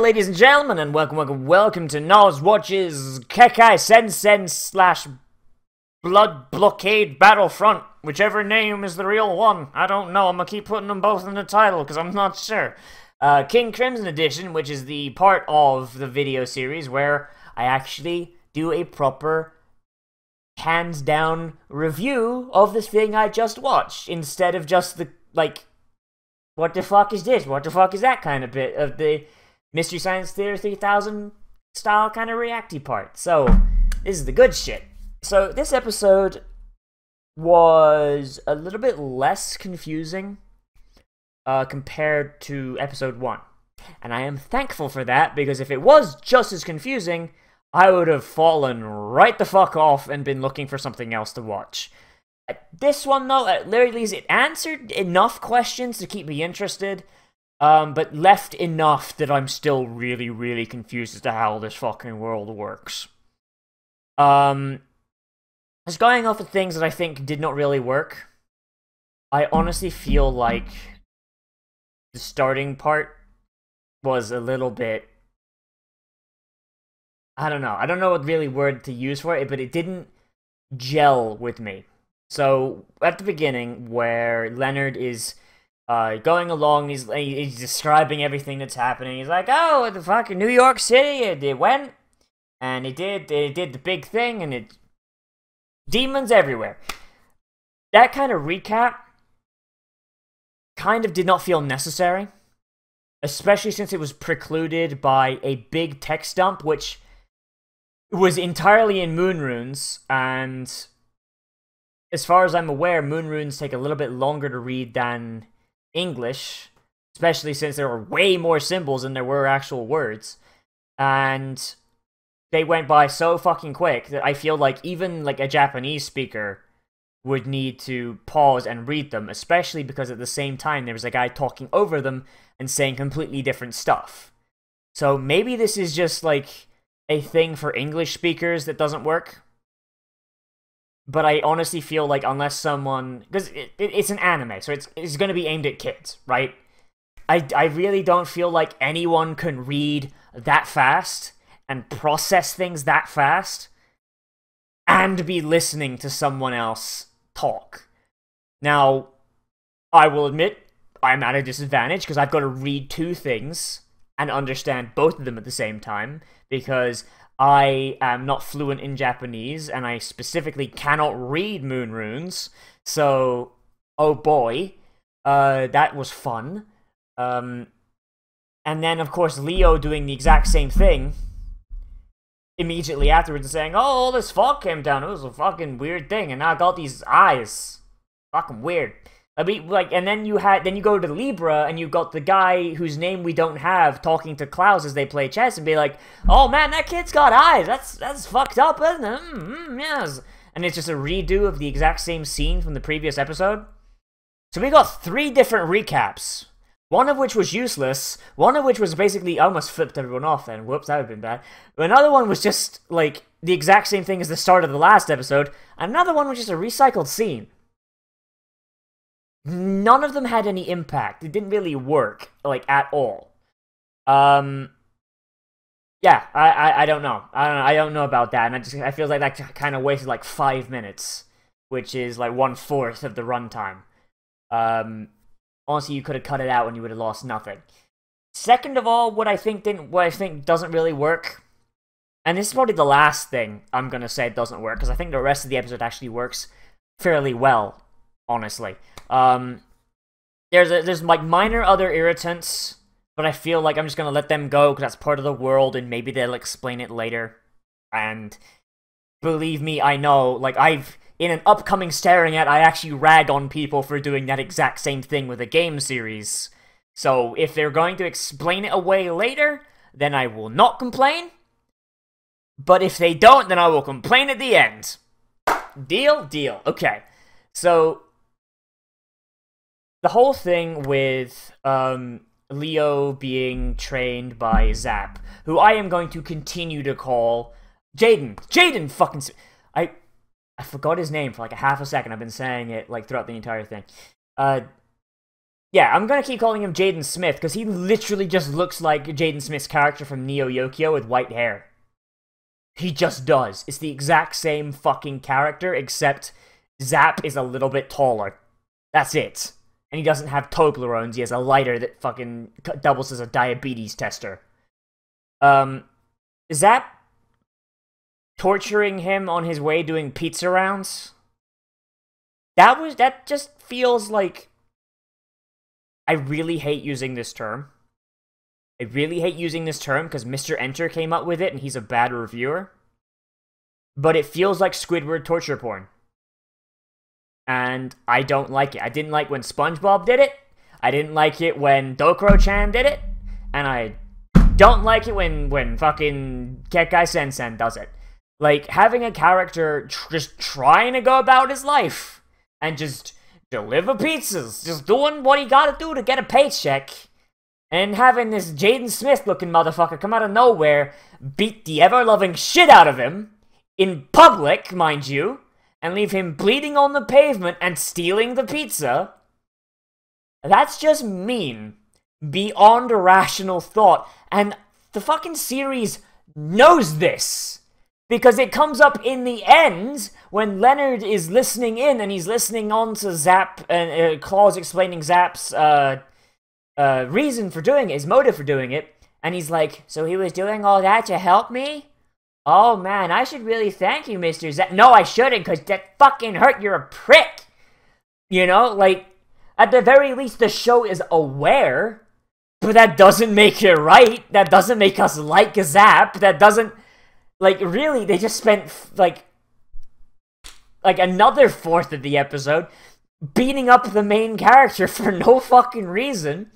ladies and gentlemen, and welcome to Nozz Watches Kekkai Sensen / Blockade Battlefront, whichever name is the real one. I don't know, I'm gonna keep putting them both in the title, because I'm not sure. King Crimson Edition, which is the part of the video series where I actually do a proper, hands-down review of this thing I just watched, instead of just the, like, what the fuck is this? What the fuck is that kind of bit of the Mystery Science Theater 3000 style kind of reacty part. So, this is the good shit. So, this episode was a little bit less confusing compared to episode 1. And I am thankful for that, because if it was just as confusing, I would have fallen right the fuck off and been looking for something else to watch. This one, though, at very least, it answered enough questions to keep me interested, but left enough that I'm still really, really confused as to how this fucking world works. Just going off of things that I think did not really work, I honestly feel like the starting part was a little bit... I don't know what really word to use for it, but it didn't gel with me. So, at the beginning, where Leonard is going along, he's describing everything that's happening. He's like, oh, the fucking New York City, it went, and it did the big thing, and it... demons everywhere. That kind of recap kind of did not feel necessary, especially since it was precluded by a big text dump, which was entirely in moon runes, and... as far as I'm aware, moon runes take a little bit longer to read than English, especially since there were way more symbols than there were actual words. And they went by so fucking quick that I feel like even like a Japanese speaker would need to pause and read them, especially because at the same time there was a guy talking over them and saying completely different stuff. So maybe this is just like a thing for English speakers that doesn't work. But I honestly feel like unless someone... because it's an anime, so it's going to be aimed at kids, right? I really don't feel like anyone can read that fast and process things that fast and be listening to someone else talk. Now, I will admit, I'm at a disadvantage because I've got to read two things and understand both of them at the same time, because I am not fluent in Japanese, and I specifically cannot read moon runes, so, oh boy, that was fun. And then, of course, Leo doing the exact same thing immediately afterwards and saying, oh, all this fog came down, it was a fucking weird thing, and now I got these eyes. Fucking weird. I mean, like, and then you go to Libra, and you got the guy whose name we don't have talking to Klaus as they play chess and be like, oh man, that kid's got eyes, that's fucked up, isn't it? Yes. And it's just a redo of the exact same scene from the previous episode. So we got 3 different recaps. One of which was useless, one of which was basically, I almost flipped everyone off then, whoops, that would have been bad. Another one was just, like, the exact same thing as the start of the last episode. Another one was just a recycled scene. None of them had any impact. It didn't really work, like, at all. Yeah, I don't know. I don't know about that, and I feel like that kind of wasted, like, 5 minutes, which is, like, 1/4 of the runtime. Honestly, you could have cut it out and you would have lost nothing. Second of all, what I think doesn't really work, and this is probably the last thing I'm gonna say doesn't work, because I think the rest of the episode actually works fairly well, honestly. There's like minor other irritants, but I feel like I'm just gonna let them go because that's part of the world, and maybe they'll explain it later. And believe me, I know, like, in an upcoming Staring At, I actually rag on people for doing that exact same thing with a game series. So if they're going to explain it away later, then I will not complain. But if they don't, then I will complain at the end. Deal? Deal. Okay. So the whole thing with Leo being trained by Zap, who I am going to continue to call Jaden fucking... I forgot his name for like a half a second. I've been saying it like throughout the entire thing. Yeah, I'm gonna keep calling him Jaden Smith, because he literally just looks like Jaden Smith's character from Neo Yokio with white hair. He just does. It's the exact same fucking character, except Zap is a little bit taller. That's it. And he doesn't have Toblerones, he has a lighter that fucking doubles as a diabetes tester. Zap torturing him on his way doing pizza rounds? That just feels like... I really hate using this term. I really hate using this term because Mr. Enter came up with it and he's a bad reviewer. But it feels like Squidward torture porn. And I don't like it. I didn't like when SpongeBob did it. I didn't like it when Dokuro-chan did it. And I don't like it when fucking Kekkai Sensen does it. Like, having a character just trying to go about his life and just deliver pizzas, just doing what he gotta do to get a paycheck, and having this Jaden Smith-looking motherfucker come out of nowhere, beat the ever-loving shit out of him, in public, mind you, and leave him bleeding on the pavement and stealing the pizza, that's just mean. Beyond a rational thought. And the fucking series knows this. Because it comes up in the end when Leonard is listening in and he's listening on to Zap and Claus explaining Zap's reason for doing it, his motive for doing it. And he's like, so he was doing all that to help me? Oh man, I should really thank you, Mr. Zap. No, I shouldn't, because that fucking hurt. You're a prick. You know, like, at the very least, the show is aware. But that doesn't make it right. That doesn't make us like Zap. That doesn't... Like, really, they just spent, like another fourth of the episode beating up the main character for no fucking reason,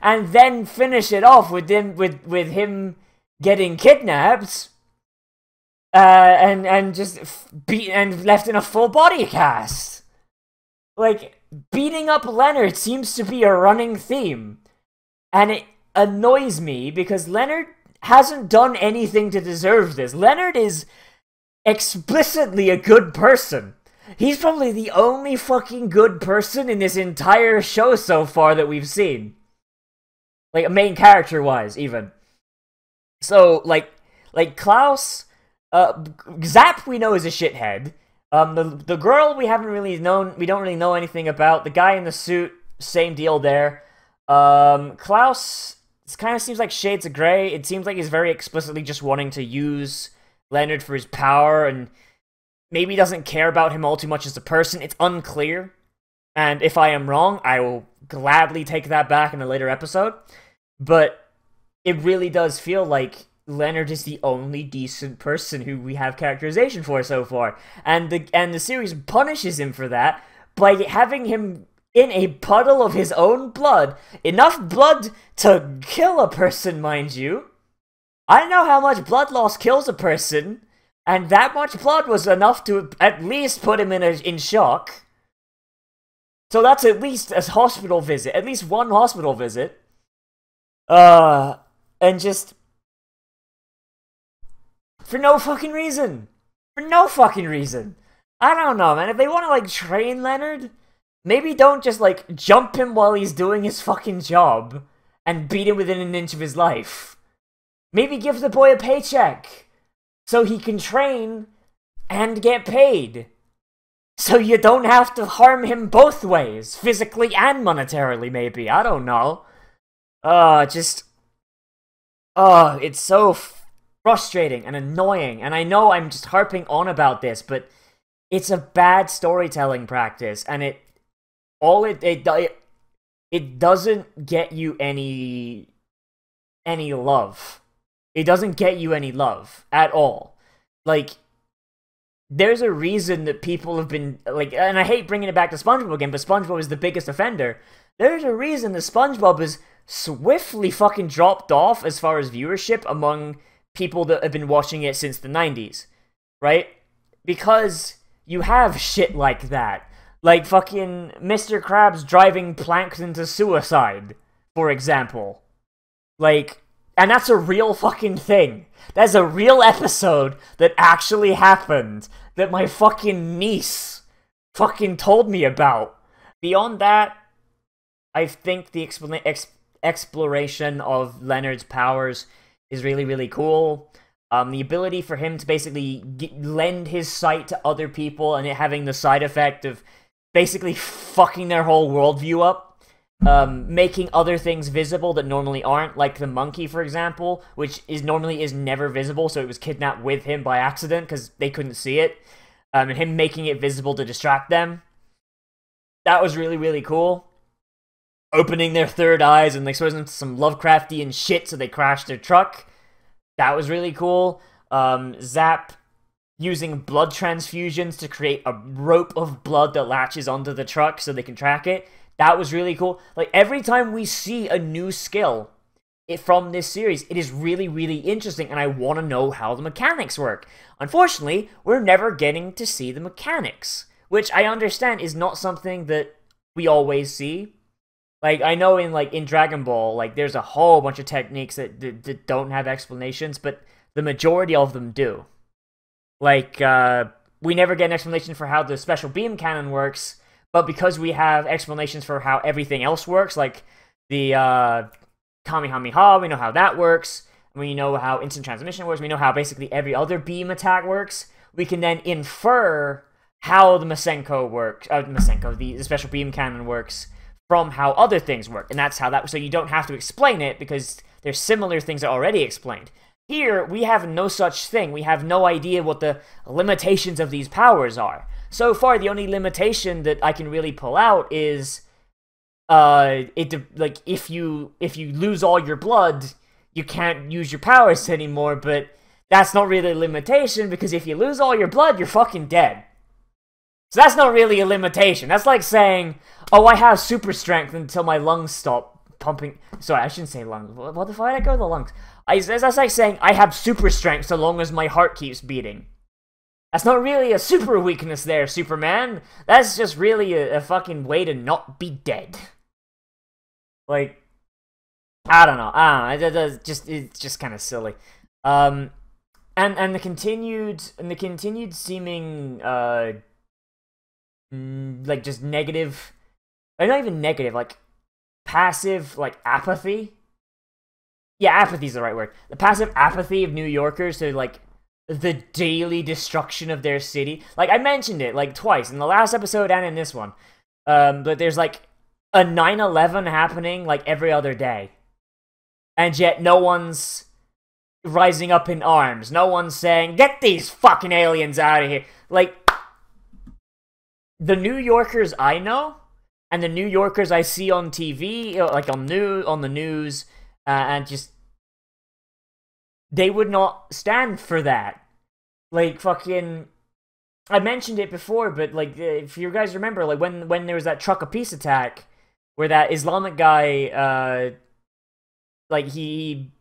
and then finish it off with him getting kidnapped, and just and left in a full body cast. Like, beating up Leonard seems to be a running theme, and it annoys me because Leonard hasn't done anything to deserve this. Leonard is explicitly a good person. He's probably the only fucking good person in this entire show so far that we've seen. Like, main character-wise, even. So, like Klaus, Zap we know is a shithead. The girl we don't really know anything about. The guy in the suit, same deal there. Klaus... This kind of seems like shades of grey. It seems like he's very explicitly just wanting to use Leonard for his power, and maybe doesn't care about him all too much as a person. It's unclear. And if I am wrong, I will gladly take that back in a later episode. But it really does feel like Leonard is the only decent person who we have characterization for so far. And the series punishes him for that by having him in a puddle of his own blood. Enough blood to kill a person, mind you. I know how much blood loss kills a person, and that much blood was enough to at least put him in shock. So that's at least a hospital visit, at least one hospital visit. And just... for no fucking reason. For no fucking reason. I don't know, man. If they want to, like, train Leonard... maybe don't just, like, jump him while he's doing his fucking job and beat him within an inch of his life. Maybe give the boy a paycheck so he can train and get paid. So you don't have to harm him both ways, physically and monetarily, maybe. I don't know. It's so frustrating and annoying. And I know I'm just harping on about this, but it's a bad storytelling practice, and it doesn't get you any love. It doesn't get you any love at all. Like, there's a reason that people have been, like, and I hate bringing it back to SpongeBob again, but SpongeBob is the biggest offender. There's a reason that SpongeBob is swiftly fucking dropped off as far as viewership among people that have been watching it since the 90s, right? Because you have shit like that. Like fucking Mr. Krabs driving Plankton to suicide, for example. Like, and that's a real fucking thing. That's a real episode that actually happened, that my fucking niece fucking told me about. Beyond that, I think the exploration of Leonard's powers is really, really cool. The ability for him to basically lend his sight to other people and it having the side effect of basically fucking their whole worldview up. Making other things visible that normally aren't, like the monkey, for example, which normally is never visible, so it was kidnapped with him by accident because they couldn't see it. And him making it visible to distract them. That was really, really cool. Opening their third eyes and exposing them to some Lovecraftian shit so they crashed their truck. That was really cool. Zap using blood transfusions to create a rope of blood that latches onto the truck so they can track it. That was really cool. Like, every time we see a new skill from this series, it is really, really interesting, and I want to know how the mechanics work. Unfortunately, we're never getting to see the mechanics, which I understand is not something that we always see. Like, I know in Dragon Ball, like, there's a whole bunch of techniques that don't have explanations, but the majority of them do. Like, we never get an explanation for how the special beam cannon works, but because we have explanations for how everything else works, like the Kamehameha, we know how that works, we know how instant transmission works, we know how basically every other beam attack works, we can then infer how the Masenko works, the special beam cannon works, from how other things work, and that's how that. So you don't have to explain it because there's similar things that are already explained. Here, we have no such thing. We have no idea what the limitations of these powers are. So far, the only limitation that I can really pull out is, like if you lose all your blood, you can't use your powers anymore. But that's not really a limitation because if you lose all your blood, you're fucking dead. So that's not really a limitation. That's like saying, oh, I have super strength until my lungs stop pumping. Sorry, I shouldn't say lungs. What the fuck did I go to the lungs? That's like saying, I have super strength so long as my heart keeps beating. That's not really a super weakness there, Superman. That's just really a fucking way to not be dead. Like, I don't know. It's just kind of silly. And the continued seeming like just negative, or not even negative, like passive, like apathy. Yeah, apathy is the right word. The passive apathy of New Yorkers to like the daily destruction of their city. Like, I mentioned it like twice in the last episode and in this one. But there's like a 9/11 happening like every other day, and yet no one's rising up in arms. No one's saying, "Get these fucking aliens out of here!" Like, the New Yorkers I know, and the New Yorkers I see on TV, like on the news, and just, they would not stand for that. Like, fucking, I mentioned it before, but like, if you guys remember, like when there was that Truck of Peace attack, where that Islamic guy, like, he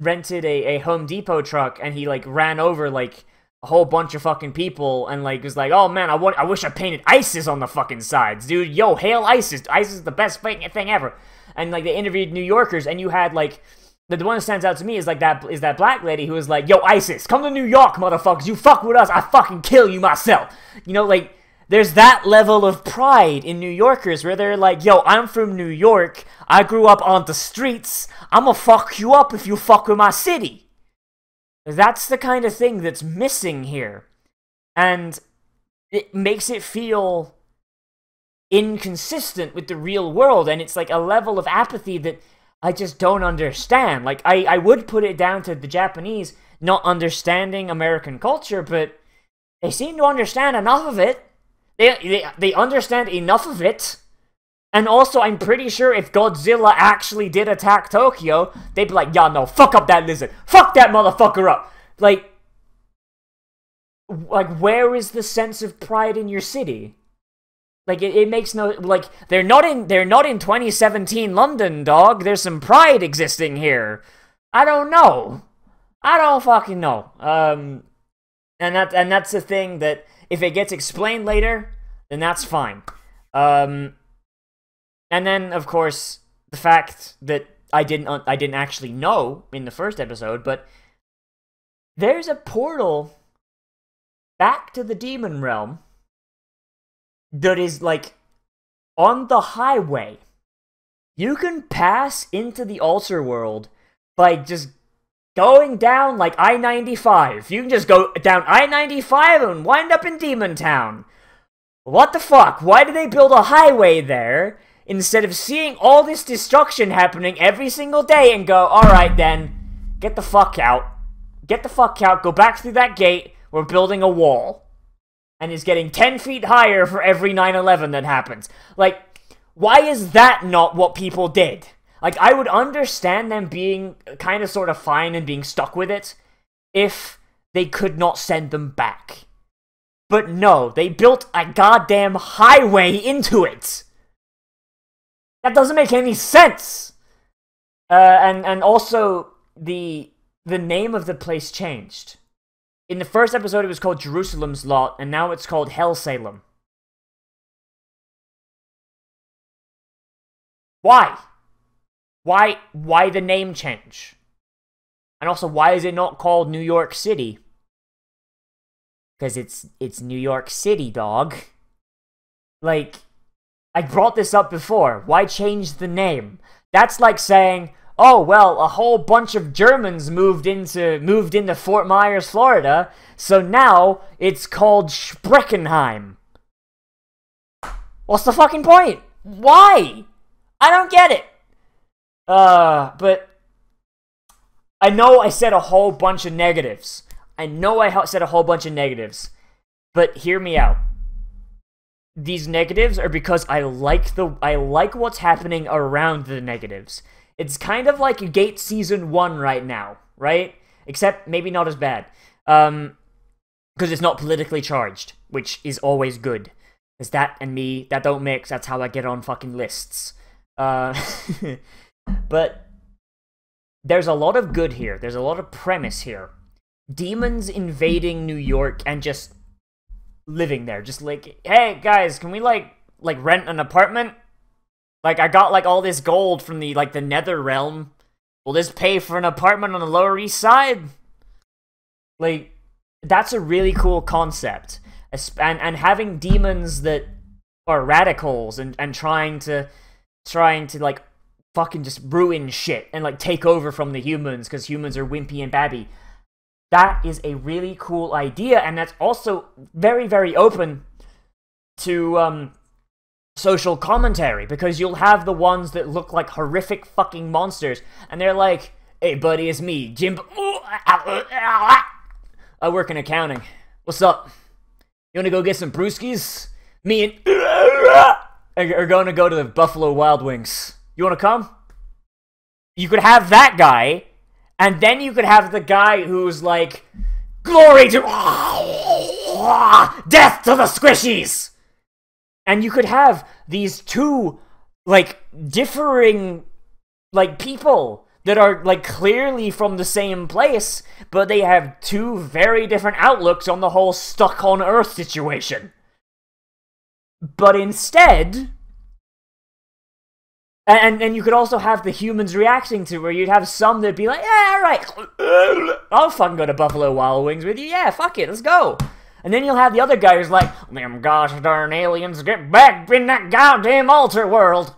rented a Home Depot truck, and he like ran over like a whole bunch of fucking people, and like was like, oh man, I wish I painted ISIS on the fucking sides, dude. Yo, hail ISIS! ISIS is the best thing ever. And like, they interviewed New Yorkers, and you had like, the one that stands out to me is like that black lady who was like, yo, ISIS, come to New York, motherfuckers. You fuck with us, I fucking kill you myself. You know, like, there's that level of pride in New Yorkers where they're like, yo, I'm from New York, I grew up on the streets, I'ma fuck you up if you fuck with my city. That's the kind of thing that's missing here. And it makes it feel inconsistent with the real world, and it's like a level of apathy that I just don't understand. Like, I would put it down to the Japanese not understanding American culture, but they seem to understand enough of it. They understand enough of it. And also, I'm pretty sure if Godzilla actually did attack Tokyo, they'd be like, yeah, no, fuck up that lizard. Fuck that motherfucker up. Like, where is the sense of pride in your city? Like, it makes no, like, they're not in 2017 London, dog. There's some pride existing here. I don't know. I don't fucking know. And that's the thing that, if it gets explained later, then that's fine. And then, of course, the fact that I didn't actually know in the first episode, but there's a portal back to the demon realm that is, like, on the highway. You can pass into the Alter World by just going down like I-95. You can just go down I-95 and wind up in Demon Town. What the fuck? Why did they build a highway there instead of seeing all this destruction happening every single day and go, alright then, get the fuck out. Get the fuck out, go back through that gate, we're building a wall. And it's getting 10 feet higher for every 9/11 that happens. Like, why is that not what people did? Like, I would understand them being kind of sort of fine and being stuck with it if they could not send them back. But no, they built a goddamn highway into it! That doesn't make any sense! And also, the name of the place changed. In the first episode, it was called Jerusalem's Lot, and now it's called Hell Salem. Why? Why the name change? And also, why is it not called New York City? Because it's New York City, dog. Like, I brought this up before. Why change the name? That's like saying, oh, well, a whole bunch of Germans moved into Fort Myers, Florida, so now it's called Spreckenheim. What's the fucking point? Why? I don't get it. But I know I said a whole bunch of negatives. But hear me out. These negatives are because I like what's happening around the negatives. It's kind of like Gate Season 1 right now, right? Except maybe not as bad. Because it's not politically charged, which is always good. Because that and me, that don't mix, that's how I get on fucking lists. But there's a lot of good here. There's a lot of premise here. Demons invading New York and just living there. Just like, hey, guys, can we, like rent an apartment? Like, I got, like, all this gold from the Nether Realm. Will this pay for an apartment on the Lower East Side? Like, that's a really cool concept. And having demons that are radicals and trying to, like, fucking just ruin shit and, like, take over from the humans because humans are wimpy and babby. That is a really cool idea, and that's also very, very open to, social commentary, because you'll have the ones that look like horrific fucking monsters, and they're like, hey buddy, it's me, Jim. I work in accounting. What's up? You wanna go get some brewskis? Me and are gonna go to the Buffalo Wild Wings. You wanna come? You could have that guy, and then you could have the guy who's like, glory to death to the squishies! And you could have these two, like, differing, like, people that are, like, clearly from the same place, but they have two very different outlooks on the whole stuck on Earth situation. But instead, and you could also have the humans reacting to, where you'd have some that'd be like, yeah, alright, I'll fucking go to Buffalo Wild Wings with you, yeah, fuck it, let's go. And then you'll have the other guy who's like, them gosh darn aliens, get back in that goddamn altar world.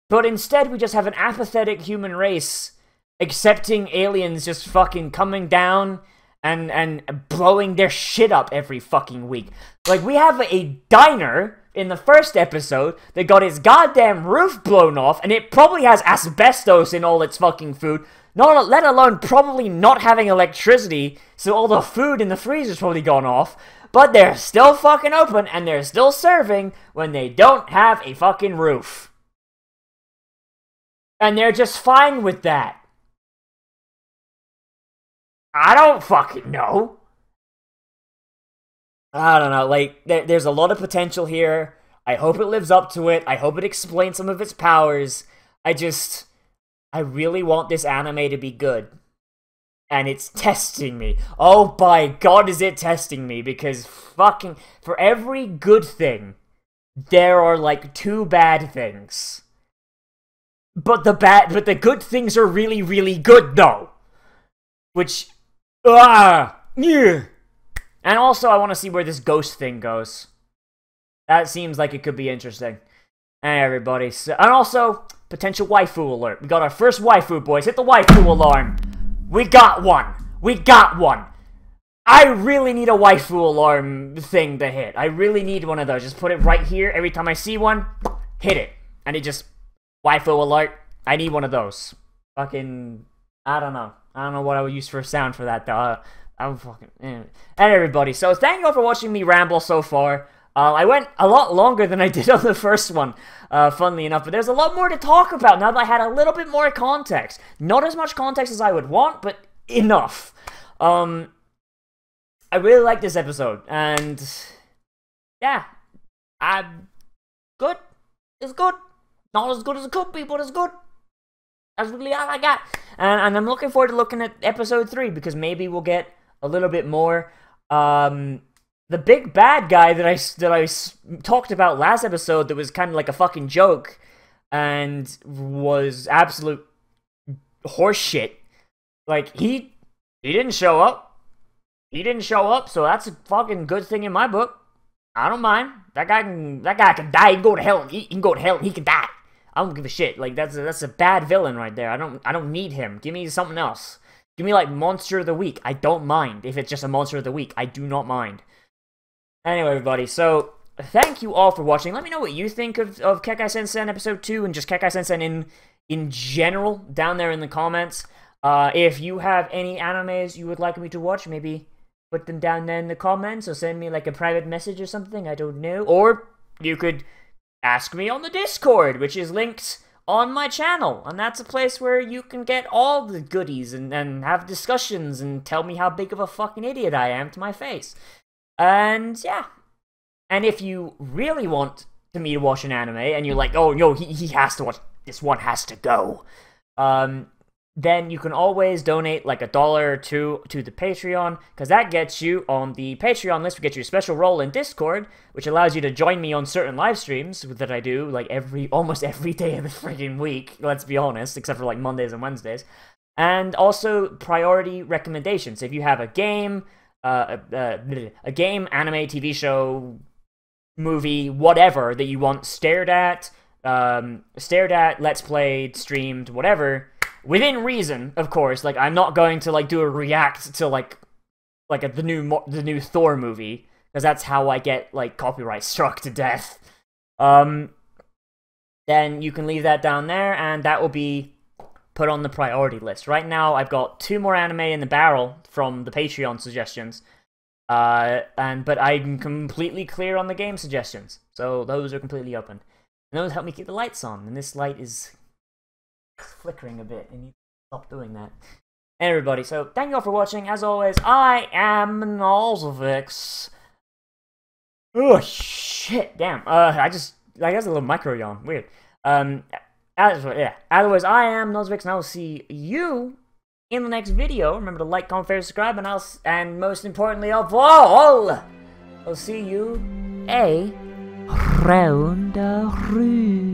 But instead, we just have an apathetic human race accepting aliens just fucking coming down and blowing their shit up every fucking week. Like, we have a diner in the first episode that got its goddamn roof blown off, and it probably has asbestos in all its fucking food. Not, let alone probably not having electricity, so all the food in the freezer's probably gone off. But they're still fucking open, and they're still serving when they don't have a fucking roof. And they're just fine with that. I don't fucking know. I don't know, like, there's a lot of potential here. I hope it lives up to it. I hope it explains some of its powers. I really want this anime to be good. And it's testing me. Oh, by God, is it testing me, because fucking, for every good thing, there are, like, 2 bad things. But the good things are really, really good, though. Which, yeah. And also, I want to see where this ghost thing goes. That seems like it could be interesting. Hey, everybody. So, and also, potential waifu alert. We got our first waifu, boys. Hit the waifu alarm. We got one. We got one. I really need a waifu alarm thing to hit. I really need one of those. Just put it right here. Every time I see one, hit it. And it just... Waifu alert. I need one of those. Fucking... I don't know. I don't know what I would use for a sound for that, though. I'm fucking... And everybody. So, thank you all for watching me ramble so far. I went a lot longer than I did on the first one, funnily enough. But there's a lot more to talk about now that I had a little bit more context. Not as much context as I would want, but enough. I really like this episode, and yeah, I'm good. It's good. Not as good as it could be, but it's good. That's really all I got. And I'm looking forward to looking at episode 3, because maybe we'll get a little bit more. The big bad guy that I talked about last episode that was kind of like a fucking joke and was absolute horseshit. Like, he didn't show up. He didn't show up, so that's a fucking good thing in my book. I don't mind. That guy can die. He can go to hell. He can go to hell and he can die. I don't give a shit. Like, that's a bad villain right there. I don't need him. Give me something else. Give me like Monster of the Week. I don't mind if it's just a Monster of the Week. I do not mind. Anyway, everybody, so thank you all for watching. Let me know what you think of Kekkai Sensen episode 2 and just Kekkai Sensen in general down there in the comments. If you have any animes you would like me to watch, maybe put them down there in the comments, or send me like a private message or something, I don't know. Or you could ask me on the Discord, which is linked on my channel, and that's a place where you can get all the goodies and have discussions and tell me how big of a fucking idiot I am to my face. And yeah. And if you really want me to watch an anime, and you're like, oh, no, he has to watch, this one has to go, then you can always donate like $1 or $2 to the Patreon, because that gets you on the Patreon list. We get you a special role in Discord, which allows you to join me on certain live streams that I do like almost every day of the freaking week, let's be honest, except for like Mondays and Wednesdays. And also priority recommendations. If you have a game, anime, TV show, movie, whatever that you want stared at, let's played, streamed, whatever, within reason, of course. Like, I'm not going to like do a react to like the new Thor movie, because that's how I get like copyright struck to death. Then you can leave that down there, and that will be put on the priority list. Right now, I've got 2 more anime in the barrel from the Patreon suggestions, but I'm completely clear on the game suggestions, so those are completely open. And those help me keep the lights on, and this light is flickering a bit, and you stop doing that. Hey everybody, so thank you all for watching. As always, I am Nozz. Oh shit, damn. I guess a little micro yawn. Weird. Otherwise, I am Nozz, and I will see you in the next video. Remember to like, comment, favorite, subscribe, and most importantly of all, I'll see you around the room.